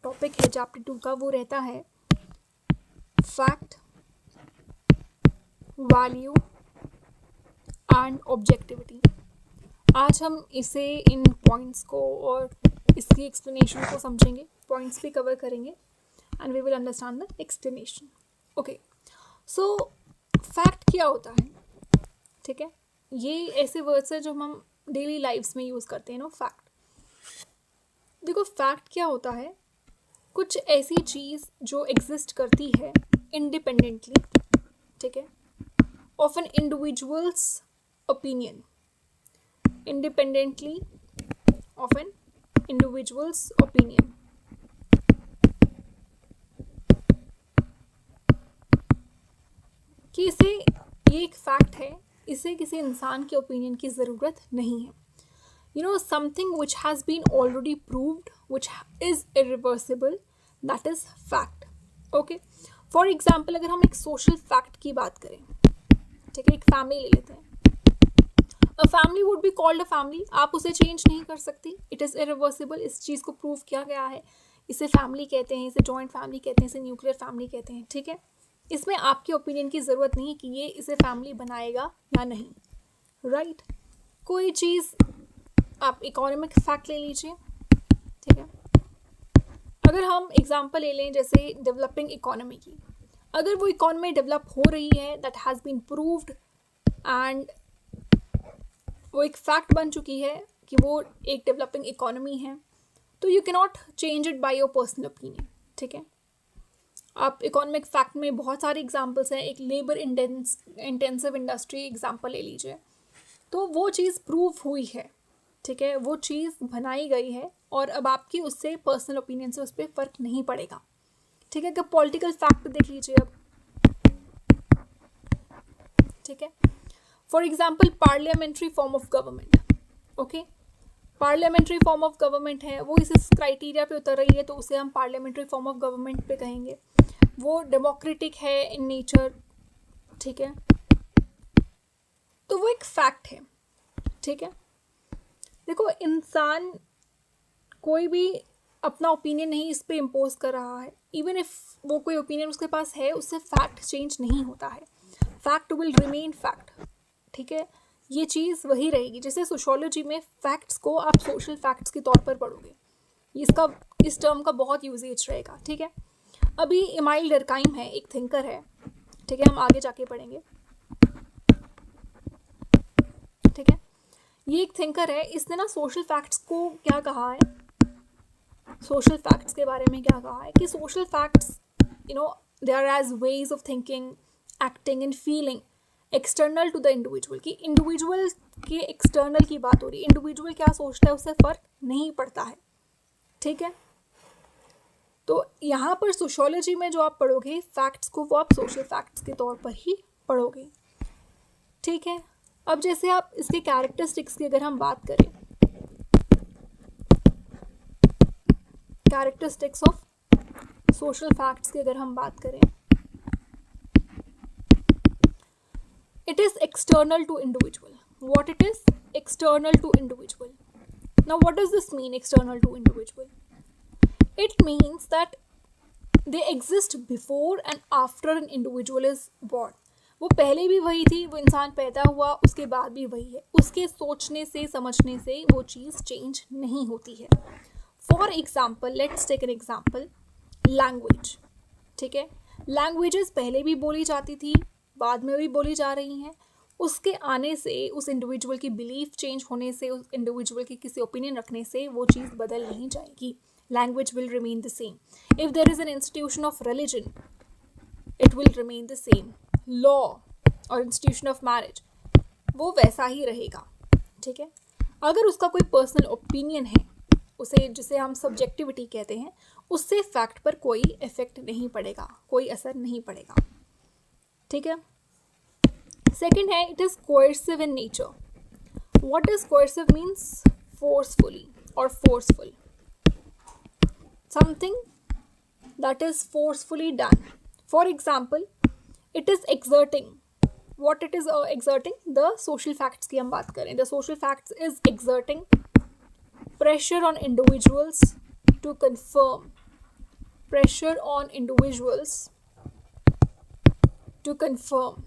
Topic है chapter 2 का वो रहता है फैक्ट, वैल्यू एंड ऑब्जेक्टिविटी। आज हम इसे इन पॉइंट्स को और इसकी एक्सप्लेनेशन को समझेंगे, पॉइंट्स भी कवर करेंगे and we will understand the explanation. Okay, so fact क्या होता है? ठीक है, ये ऐसे वर्ड्स है जो हम डेली लाइफ्स में यूज़ करते हैं। फैक्ट, देखो फैक्ट क्या होता है? कुछ ऐसी चीज़ जो एग्जिस्ट करती है इंडिपेंडेंटली, ठीक है, of an individual's opinion, independently of an individual's opinion। कि इसे, ये एक फैक्ट है, इसे किसी इंसान के ओपिनियन की ज़रूरत नहीं है। Something which has been already proved, which is irreversible, that is fact. Okay, for example अगर हम एक सोशल फैक्ट की बात करें, ठीक है, एक फैमिली ले लेते हैं। A family would be called a family, आप उसे चेंज नहीं कर सकती, इट इज़ इरिवर्सिबल, इस चीज़ को प्रूव किया गया है। इसे फैमिली कहते हैं, इसे जॉइंट फैमिली कहते हैं, इसे न्यूक्लियर फैमिली कहते हैं। ठीक है, इसमें आपके ओपिनियन की ज़रूरत नहीं है कि ये इसे फैमिली बनाएगा या नहीं, राइट? कोई चीज़, आप इकोनॉमिक फैक्ट ले लीजिए, ठीक है, अगर हम एग्जांपल ले लें जैसे डेवलपिंग इकोनॉमी की, अगर वो इकोनॉमी डेवलप हो रही है, that has been proved and वो एक फैक्ट बन चुकी है कि वो एक डेवलपिंग इकोनॉमी है, तो you can not change it by your personal opinion. ठीक है, आप इकोनॉमिक फैक्ट में बहुत सारे एग्जांपल्स हैं, एक लेबर इंटेंसिव इंडस्ट्री एग्जांपल ले लीजिए, तो वो चीज़ प्रूव हुई है, ठीक है, वो चीज़ बनाई गई है और अब आपकी उससे पर्सनल ओपिनियन से उस पर फ़र्क नहीं पड़ेगा। ठीक है, अगर पॉलिटिकल फैक्ट देख लीजिए अब, ठीक है, for example parliamentary form of government. Okay, parliamentary form of government है, वो इस क्राइटेरिया पे उतर रही है तो उसे हम पार्लियामेंट्री फॉर्म ऑफ गवर्नमेंट पे कहेंगे। वो डेमोक्रेटिक है इन नेचर, ठीक है, तो वो एक फैक्ट है। ठीक है, देखो इंसान कोई भी अपना ओपिनियन नहीं इस पे इम्पोज कर रहा है, इवन इफ वो कोई ओपिनियन उसके पास है, उससे फैक्ट चेंज नहीं होता है, फैक्ट विल रिमेन फैक्ट। ठीक है, ये चीज़ वही रहेगी। जैसे सोशियोलॉजी में फैक्ट्स को आप सोशल फैक्ट्स के तौर पर पढ़ोगे, इसका इस टर्म का बहुत यूजेज रहेगा। ठीक है, अभी इमाइल डर्काइम है, एक थिंकर है, ठीक है, हम आगे जाके पढ़ेंगे। ठीक है, ये एक थिंकर है, इसने ना सोशल फैक्ट्स को क्या कहा है, सोशल फैक्ट्स के बारे में क्या कहा है कि social facts they are as ways of thinking, acting and feeling external to the individual. कि इंडिविजुअल के एक्सटर्नल की बात हो रही है, इंडिविजुअल क्या सोचता है उससे फ़र्क नहीं पड़ता है। ठीक है, तो यहाँ पर सोशियोलॉजी में जो आप पढ़ोगे फैक्ट्स को, वो आप सोशल फैक्ट्स के तौर पर ही पढ़ोगे। ठीक है, अब जैसे आप इसके कैरेक्टरिस्टिक्स की अगर हम बात करें, कैरेक्टरिस्टिक्स ऑफ सोशल फैक्ट्स की अगर हम बात करें, it is external to individual. What it is? External to individual. Now what does this mean, external to individual? It means that they exist before and after an individual is born. वो पहले भी वही थी, वो इंसान पैदा हुआ उसके बाद भी वही है, उसके सोचने से समझने से वो चीज़ चेंज नहीं होती है। For example, let's take an example, language. ठीक है, लैंग्वेजेस पहले भी बोली जाती थी, बाद में भी बोली जा रही हैं, उसके आने से, उस इंडिविजुअल की बिलीफ चेंज होने से, उस इंडिविजुअल की किसी ओपिनियन रखने से वो चीज़ बदल नहीं जाएगी। Language will remain the same. If there is an institution of religion, it will remain the same. Law और इंस्टीट्यूशन ऑफ मैरिज, वो वैसा ही रहेगा। ठीक है, अगर उसका कोई पर्सनल ओपिनियन है, उसे जिसे हम सब्जेक्टिविटी कहते हैं, उससे फैक्ट पर कोई इफेक्ट नहीं पड़ेगा, कोई असर नहीं पड़ेगा। ठीक है, सेकेंड है, it is coercive in nature. What is coercive? Means forcefully और forceful, something that is forcefully done. For example, it is exerting. What it is exerting? The social facts की हम बात करें, the social facts is exerting pressure on individuals to confirm pressure on individuals to confirm.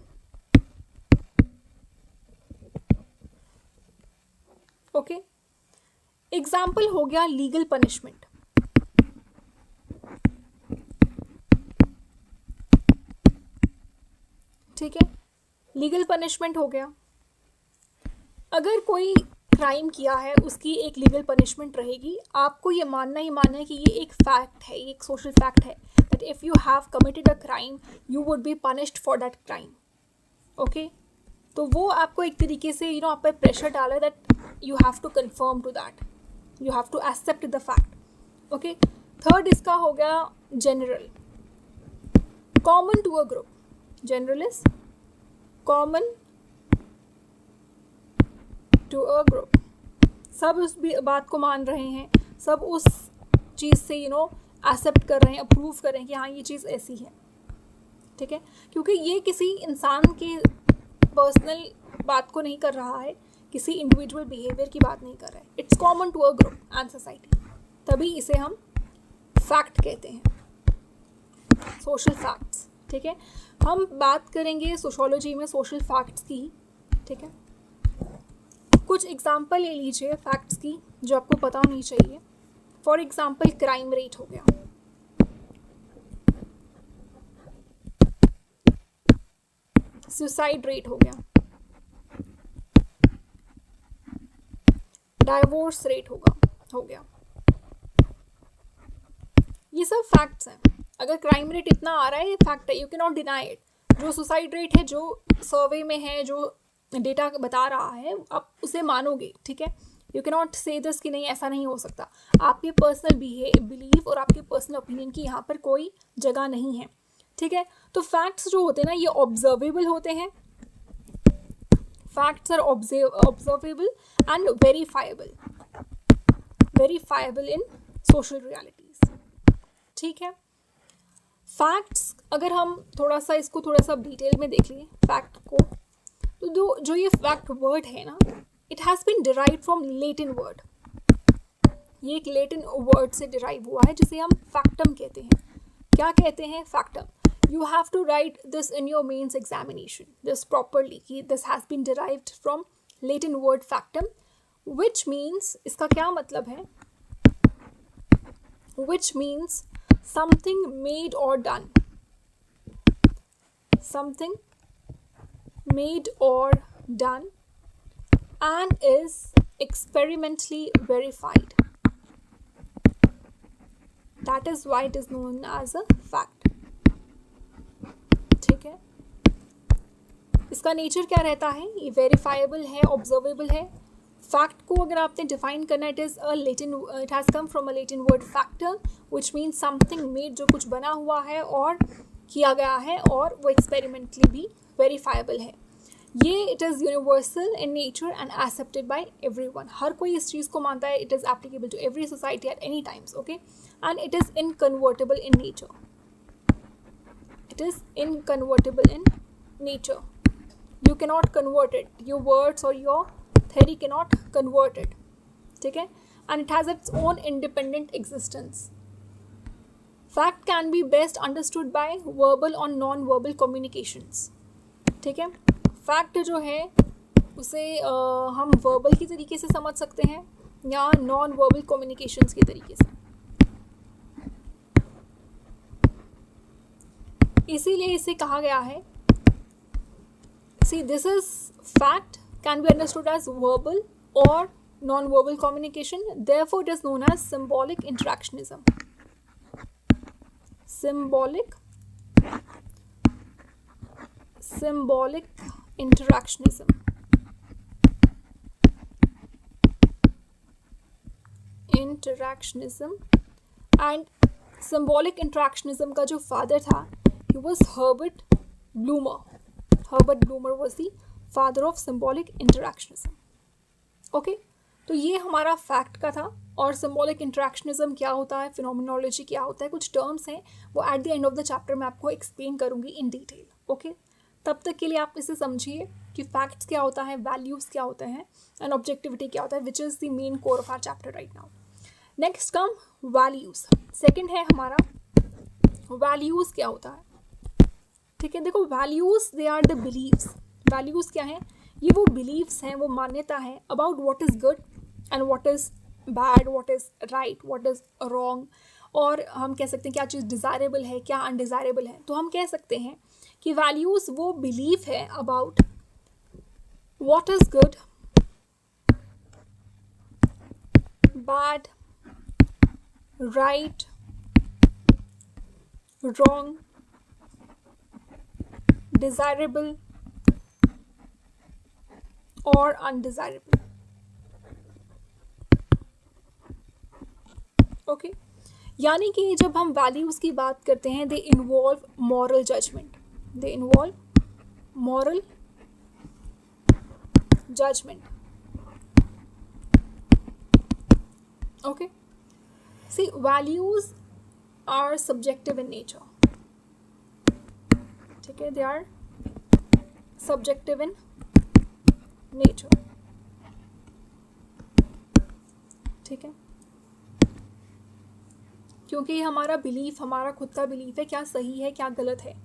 Okay, example हो गया legal punishment. ठीक है, legal punishment हो गया. अगर कोई क्राइम किया है उसकी एक लीगल पनिशमेंट रहेगी. आपको ये मानना ही मानना है कि ये एक फैक्ट है, ये एक सोशल फैक्ट है that if you have committed a crime you would be punished for that crime. Okay, तो वो आपको एक तरीके से आप पे प्रेशर डाला that you have to confirm to that, you have to accept the fact. Okay, third इसका हो गया general. Common to a group. General is common to a group. सब उस बात को मान रहे हैं, सब उस चीज़ से एक्सेप्ट कर रहे हैं, अप्रूव कर रहे हैं कि हाँ ये चीज़ ऐसी है. ठीक है, क्योंकि ये किसी इंसान के पर्सनल बात को नहीं कर रहा है, किसी इंडिविजुअल बिहेवियर की बात नहीं कर रहा है. It's common to a group and society, तभी इसे हम फैक्ट कहते हैं, सोशल फैक्ट्स. ठीक है, हम बात करेंगे सोशोलॉजी में सोशल फैक्ट्स की. ठीक है, कुछ एग्जाम्पल ले लीजिए फैक्ट्स की जो आपको पता होनी चाहिए. फॉर एग्जाम्पल क्राइम रेट हो गया, सुसाइड रेट हो गया, डाइवोर्स रेट हो गया. ये सब फैक्ट्स हैं. अगर क्राइम रेट इतना आ रहा है ये फैक्ट है, you can not deny it. जो सुसाइड रेट है, जो सर्वे में है, जो डेटा बता रहा है, आप उसे मानोगे. ठीक है, यू कैन नॉट से दिस कि नहीं ऐसा नहीं हो सकता. आपके पर्सनल बिलीव और आपके पर्सनल ओपिनियन की यहाँ पर कोई जगह नहीं है. ठीक है, तो फैक्ट्स जो होते हैं ना ये ऑब्जर्वेबल होते हैं. Facts are observable and verifiable in social realities. ठीक है, फैक्ट्स अगर हम थोड़ा सा डिटेल में देख लिए फैक्ट को, तो जो ये फैक्ट वर्ड है ना, it has been derive from Latin word. ये एक लेटिन वर्ड से डिराइव हुआ है जिसे हम फैक्टम कहते हैं. क्या कहते हैं? फैक्टम. You have to write this in your mains examination, this properly. This has been derived from Latin word factum, which means, इसका क्या मतलब है? Which means something made or done. Something made or done and is experimentally verified. That is why it is known as a fact. ठीक है, इसका nature क्या रहता है? ये वेरीफाइबल है, ऑब्जर्वेबल है. फैक्ट को अगर आपने डिफाइन करना, it has come from a Latin word factor, which means something made, जो कुछ बना हुआ है और किया गया है और वो एक्सपेरिमेंटली भी वेरीफाइबल है. ये it is universal in nature and accepted by everyone. हर कोई इस चीज़ को मानता है. It is applicable to every society at any times. Okay, and it is inconvertible in nature. It is inconvertible in nature. You cannot convert it. Your words or your theory cannot convert it. ठीक है, and it has its own independent existence. Fact can be best understood by verbal or non-verbal communications. ठीक है, fact जो है उसे हम verbal की तरीके से समझ सकते हैं या non-verbal communications की तरीके से. इसीलिए इसे कहा गया है, see this is fact can be understood as verbal or non-verbal communication, therefore it is known as symbolic interactionism. Symbolic interactionism. And symbolic interactionism का जो फादर था, he was Herbert Blumer. Herbert Blumer was the father of symbolic interactionism. Okay, तो ये हमारा fact का था. और symbolic interactionism क्या होता है, phenomenology क्या होता है, कुछ टर्म्स हैं वो at the end of the chapter मैं आपको एक्सप्लेन करूँगी इन डिटेल. ओके, तब तक के लिए आप इसे समझिए कि फैक्ट्स क्या होता है, वैल्यूज़ क्या होते हैं एंड ऑब्जेक्टिविटी क्या होता है, which is the main core of our chapter right now. Next come values. Second है हमारा वैल्यूज़ क्या होता है? ठीक है, देखो values they are the beliefs. Values क्या हैं? ये वो बिलीव्स हैं, वो मान्यता है about what is good and what is bad, what is right, what is wrong. और हम कह सकते हैं क्या चीज़ डिज़ायरेबल है, क्या अनडिज़ायरेबल है। तो हम कह सकते हैं कि वैल्यूज़ वो बिलीफ है about what is good, bad, right, wrong, desirable और अनडिज़ायरेबल। ओके, यानी कि जब हम वैल्यूज़ की बात करते हैं, they involve moral judgment, they involve moral judgment. Okay, see values are subjective in nature. ठीक है, they are subjective in nature. ठीक है, क्योंकि हमारा बिलीफ, हमारा खुद का बिलीफ है क्या सही है क्या गलत है।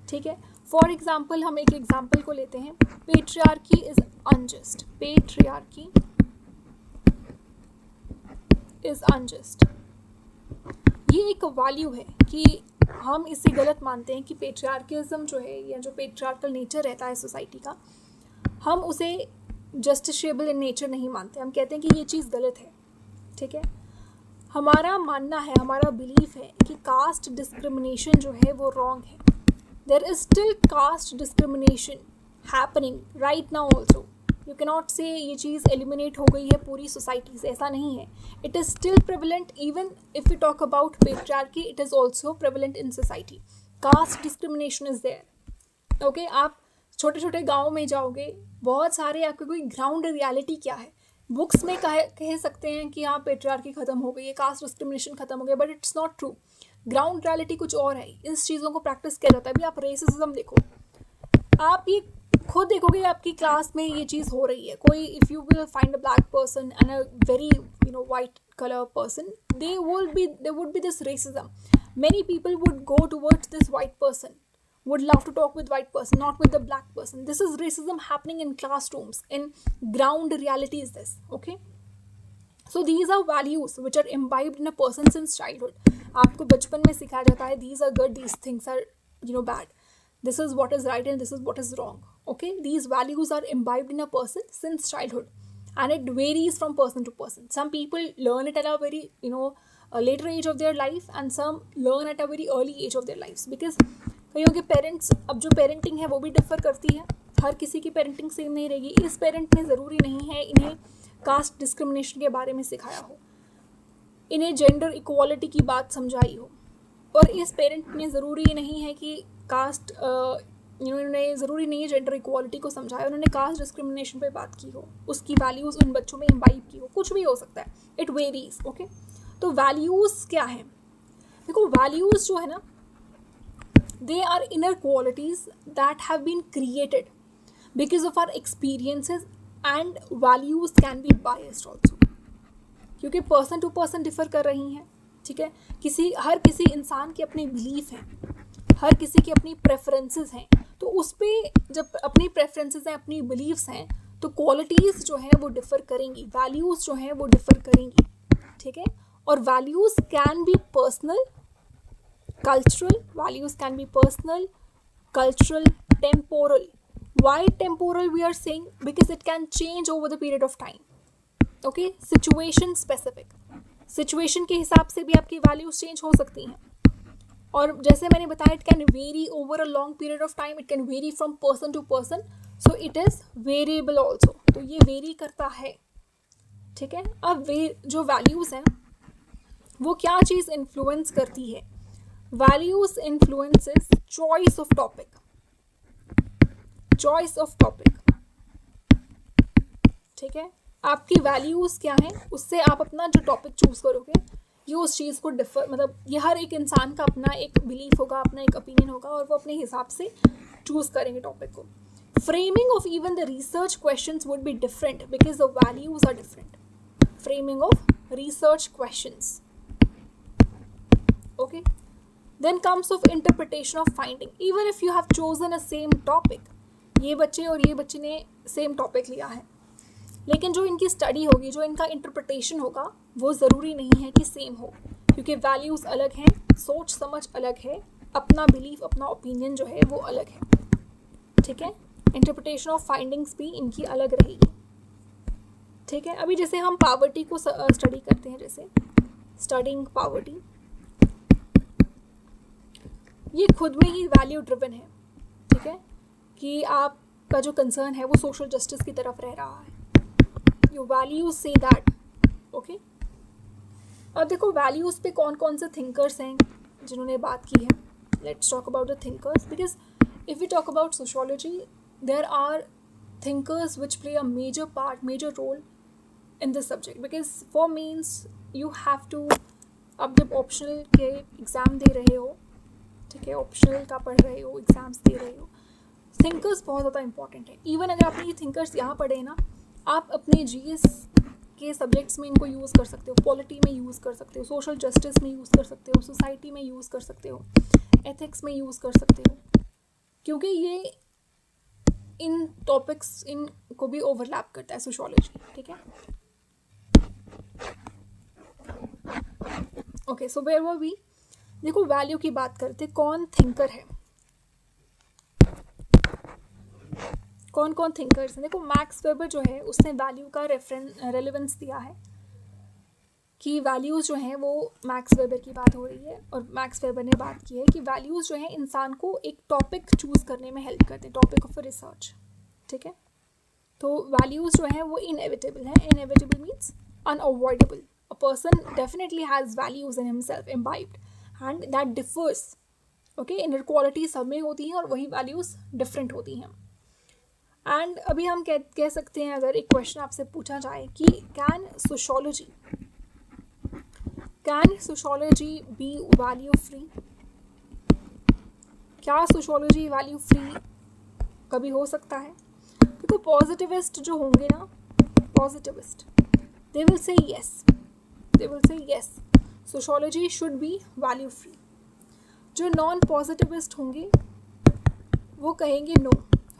ठीक है, फॉर एग्जाम्पल हम एक एग्जाम्पल को लेते हैं, patriarchy is unjust, patriarchy is unjust. ये एक वैल्यू है कि हम इसे गलत मानते हैं कि पेट्रियार्किज्म जो है या जो पेट्रियार्कल नेचर रहता है सोसाइटी का, हम उसे जस्टिसेबल इन नेचर नहीं मानते। हम कहते हैं कि ये चीज़ गलत है। ठीक है, हमारा मानना है, हमारा बिलीफ है कि कास्ट डिस्क्रिमिनेशन जो है वो रॉन्ग है। There is still caste discrimination happening right now also. You can not say ये चीज़ एलिमिनेट हो गई है पूरी सोसाइटी से, ऐसा नहीं है। It is still prevalent, even if you talk about patriarchy, it is also prevalent in society. Caste discrimination is there. Okay, आप छोटे छोटे गाँव में जाओगे, बहुत सारे आपके कोई ग्राउंड रियलिटी क्या है, बुक्स में कह सकते हैं कि हाँ पेट्रियार्की ख़त्म हो गई है, कास्ट डिस्क्रिमिनेशन ख़त्म हो गया, but it's not true. Ground reality कुछ और है, इस चीज़ों को प्रैक्टिस किया जाता है। अभी आप रेसिज्म देखो, आप ये खुद देखोगे आपकी क्लास में ये चीज़ हो रही है। कोई if you will find a black person and a very white color person, there would be this racism. Many people would go towards this white person, would love to talk with white person, not with the black person. This is racism happening in classrooms, in ground reality is this. Okay, so these are values which are imbibed in a person since childhood. आपको बचपन में सिखाया जाता है these are good, these things are bad, this is what is right and this is what is wrong. Okay, these values are imbibed in a person since childhood. And it varies from person to person. Some people learn it at a very a later age of their life, and some learn at a very early age of their lives, because कईयों के parents, अब जो parenting है वो भी differ करती है, हर किसी की पेरेंटिंग सेम नहीं रहेगी। इस पेरेंट ने ज़रूरी नहीं है इन्हें कास्ट डिस्क्रिमिनेशन के बारे में सिखाया हो, इन्हें जेंडर इक्वालिटी की बात समझाई हो, और इस पेरेंट ने ज़रूरी नहीं है कि कास्ट उन्होंने ज़रूरी नहीं है जेंडर इक्वालिटी को समझाया, उन्होंने कास्ट डिस्क्रिमिनेशन पे बात की हो, उसकी वैल्यूज़ उन बच्चों में इम्बाइब की हो, कुछ भी हो सकता है, इट वेरीज। ओके, तो वैल्यूज़ क्या हैं? देखो वैल्यूज़ जो है ना, they are inner qualities that have been created because of our experiences, and values can be biased also, क्योंकि पर्सन टू पर्सन डिफर कर रही हैं। ठीक है, हर किसी इंसान के अपने बिलीफ हैं, हर किसी की अपनी प्रेफरेंसेस हैं, तो उस पर जब अपनी प्रेफरेंसेस हैं, अपनी बिलीव्स हैं, तो क्वालिटीज़ जो हैं वो डिफ़र करेंगी, वैल्यूज़ जो हैं वो डिफ़र करेंगी। ठीक है, और values can be personal, cultural, values can be personal, cultural, temporal. Why temporal we are saying? Because it can change over the period of time. Okay, situation specific, situation के हिसाब से भी आपकी वैल्यूज़ चेंज हो सकती हैं। और जैसे मैंने बताया, it can vary over a long period of time, it can vary from person to person, so it is variable also, तो ये वेरी करता है। ठीक है, अब जो वैल्यूज़ हैं वो क्या चीज़ इन्फ्लुएंस करती है? Values influences choice of topic, choice of topic. ठीक है, आपकी वैल्यूज़ क्या हैं, उससे आप अपना जो टॉपिक चूज़ करोगे ये उस चीज़ को डिफर, मतलब ये हर एक इंसान का अपना एक बिलीफ होगा, अपना एक ओपिनियन होगा, और वो अपने हिसाब से चूज़ करेंगे टॉपिक को। Framing of even the research questions would be different because the values are different. Framing of research questions, okay, then comes of interpretation of finding. Even if you have chosen a same topic, ये बच्चे और ये बच्चे ने same topic लिया है, लेकिन जो इनकी स्टडी होगी, जो इनका इंटरप्रिटेशन होगा, वो ज़रूरी नहीं है कि सेम हो, क्योंकि वैल्यूज़ अलग हैं, सोच समझ अलग है, अपना बिलीफ, अपना ओपिनियन जो है वो अलग है. ठीक है, इंटरप्रिटेशन ऑफ फाइंडिंग्स भी इनकी अलग रहेगी. ठीक है, अभी जैसे हम पावर्टी को स्टडी करते हैं, जैसे स्टडिंग पावर्टी, ये खुद में ही वैल्यू ड्रिवन है. ठीक है, कि आपका जो कंसर्न है वो सोशल जस्टिस की तरफ रह रहा है. You values say that. Okay, अब देखो वैल्यूज़ पे कौन कौन से थिंकर्स हैं जिन्होंने बात की है. Let's talk about the thinkers, because if we talk about sociology, there are thinkers which play a major role in this subject. Because for means you have to, अब जब ऑप्शनल के एग्ज़ाम दे रहे हो, ठीक है, ऑप्शनल का पढ़ रहे हो, एग्ज़ाम्स दे रहे हो, थिंकर्स बहुत ज़्यादा इंपॉर्टेंट है. इवन अगर आपने ये थिंकर्स यहाँ पढ़े ना, आप अपने GS के सब्जेक्ट्स में इनको यूज़ कर सकते हो, पॉलिटी में यूज़ कर सकते हो, सोशल जस्टिस में यूज़ कर सकते हो, सोसाइटी में यूज़ कर सकते हो, एथिक्स में यूज़ कर सकते हो, क्योंकि ये इन टॉपिक्स इनको भी ओवरलैप करता है सोशोलॉजी. ठीक है, okay, so where were we. देखो वैल्यू की बात करते, कौन थिंकर है, कौन कौन थिंकर्स हैं. देखो मैक्स वेबर जो है उसने वैल्यू का रेलेवेंस दिया है कि वैल्यूज़ जो हैं वो, मैक्स वेबर की बात हो रही है और मैक्स वेबर ने बात की है कि वैल्यूज़ जो हैं इंसान को एक टॉपिक चूज़ करने में हेल्प करते हैं, टॉपिक ऑफ रिसर्च. ठीक है, तो वैल्यूज़ जो हैं वो इनएविटेबल हैं. Inevitable means unavoidable. A person definitely has values in himself imbibed and that differs. Okay, inequality सब में होती हैं और वही वैल्यूज़ डिफरेंट होती हैं. एंड अभी हम कह सकते हैं, अगर एक क्वेश्चन आपसे पूछा जाए कि can sociology be value free, क्या सोशोलॉजी वैल्यू फ्री कभी हो सकता है? देखो पॉजिटिविस्ट जो होंगे ना, positivist, they will say yes sociology should be value free. जो नॉन पॉजिटिविस्ट होंगे वो कहेंगे no,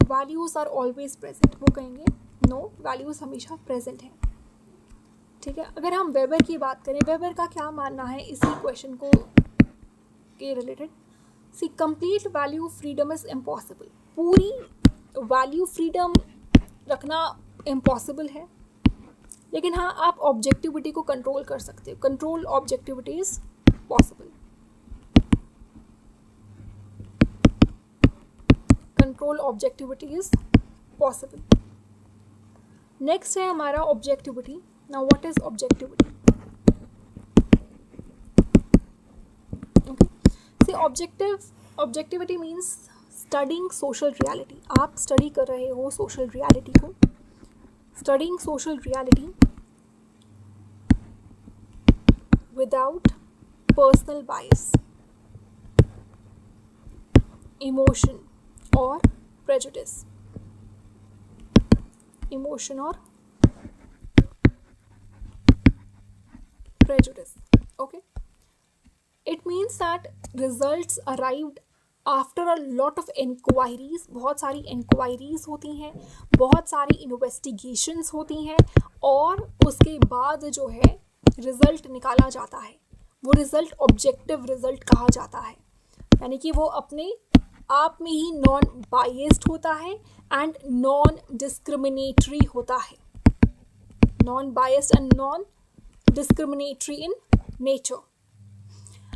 values are always present. वो कहेंगे नो, वैल्यूज़ हमेशा प्रेजेंट हैं. ठीक है, अगर हम वेबर की बात करें, वेबर का क्या मानना है इसी क्वेश्चन को के related. See, complete value freedom is impossible. पूरी वैल्यू फ्रीडम रखना इम्पॉसिबल है, लेकिन हाँ आप ऑब्जेक्टिविटी को कंट्रोल कर सकते हो. Control objectivity is possible. Control objectivity is possible. Next है हमारा objectivity. Now what is objectivity? See, objectivity means studying social reality. आप स्टडी कर रहे हो सोशल रियलिटी को. Studying social reality without personal bias, emotion or prejudice. Emotion or prejudice. Okay, it means that results arrived after a lot of inquiries. बहुत सारी inquiries होती हैं, बहुत सारी investigations होती हैं, और उसके बाद जो है रिजल्ट निकाला जाता है, वो रिजल्ट ऑब्जेक्टिव रिजल्ट कहा जाता है. यानी कि वो अपने आप में ही नॉन बायस्ड होता है एंड नॉन डिस्क्रिमिनेटरी होता है. Non biased and non discriminatory in nature.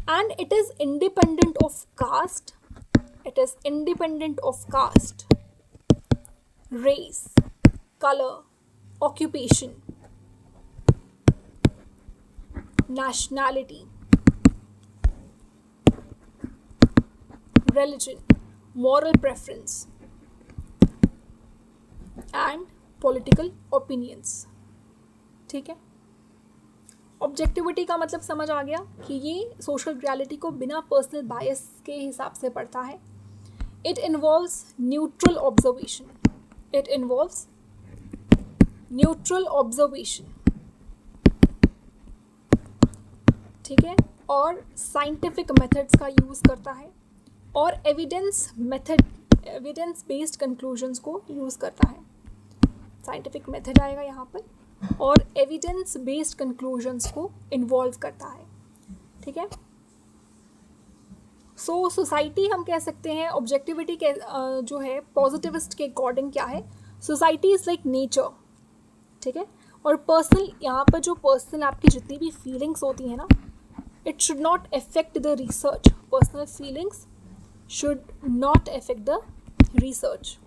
And it is independent of caste. It is independent of caste, race, colour, occupation, nationality, religion, moral preference and political opinions. ठीक है, objectivity का मतलब समझ आ गया कि ये सोशल रियलिटी को बिना पर्सनल बायस के हिसाब से पढ़ता है. It involves neutral observation. It involves neutral observation. ठीक है, और साइंटिफिक मेथड्स का यूज़ करता है और एविडेंस बेस्ड कंक्लूजन्स को यूज़ करता है. साइंटिफिक मेथड आएगा यहाँ पर और एविडेंस बेस्ड कंक्लूजन्स को इन्वॉल्व करता है. ठीक है. सो सोसाइटी हम कह सकते हैं ऑब्जेक्टिविटी के जो है पॉजिटिविस्ट के अकॉर्डिंग क्या है, सोसाइटी इज़ लाइक नेचर. ठीक है. और पर्सनल, यहाँ पर जो पर्सनल आपकी जितनी भी फीलिंग्स होती हैं ना, it should not affect the research. Personal feelings should not affect the research.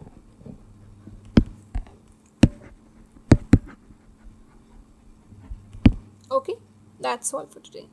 Okay, that's all for today.